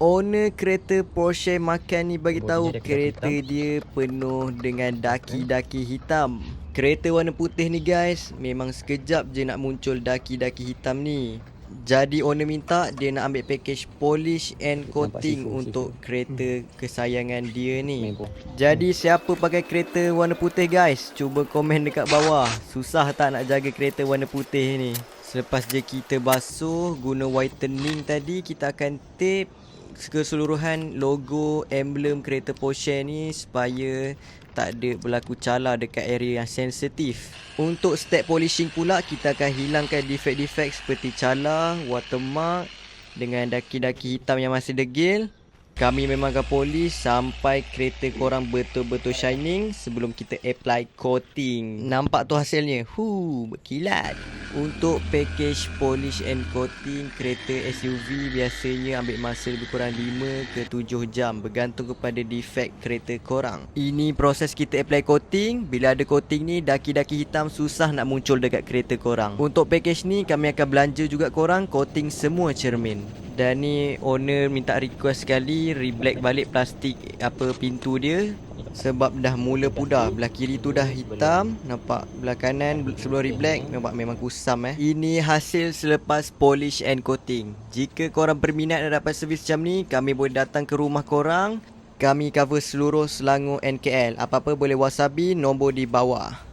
Owner kereta Porsche Macan ni bagi tahu Bodinya kereta daki-daki dia penuh dengan daki-daki hitam. Kereta warna putih ni guys, memang sekejap je nak muncul daki-daki hitam ni. Jadi owner minta dia nak ambil package polish and coating untuk kereta kesayangan dia ni. Jadi siapa pakai kereta warna putih guys? Cuba komen dekat bawah. Susah tak nak jaga kereta warna putih ni? Selepas je kita basuh guna whitening tadi, kita akan tape keseluruhan logo emblem kereta Porsche ni supaya tak ada berlaku cala dekat area yang sensitif. Untuk step polishing pula, kita akan hilangkan defect-defect seperti cala, watermark dengan daki-daki hitam yang masih degil. Kami memang akan polish sampai kereta korang betul-betul shining sebelum kita apply coating. Nampak tu hasilnya? Berkilat. Untuk package polish and coating kereta SUV biasanya ambil masa lebih kurang 5 ke 7 jam bergantung kepada defect kereta korang. Ini proses kita apply coating. Bila ada coating ni, daki-daki hitam susah nak muncul dekat kereta korang. Untuk package ni kami akan belanja juga korang coating semua cermin. Dan ni owner minta request sekali reblack balik plastik pintu dia sebab dah mula pudar. Belah kiri tu dah hitam, nampak belah kanan sebelum reblack nampak memang kusam. Ini hasil selepas polish and coating. Jika korang berminat nak dapat servis macam ni, kami boleh datang ke rumah korang. Kami cover seluruh Selangor NKL. Apa-apa boleh whatsappi nombor di bawah.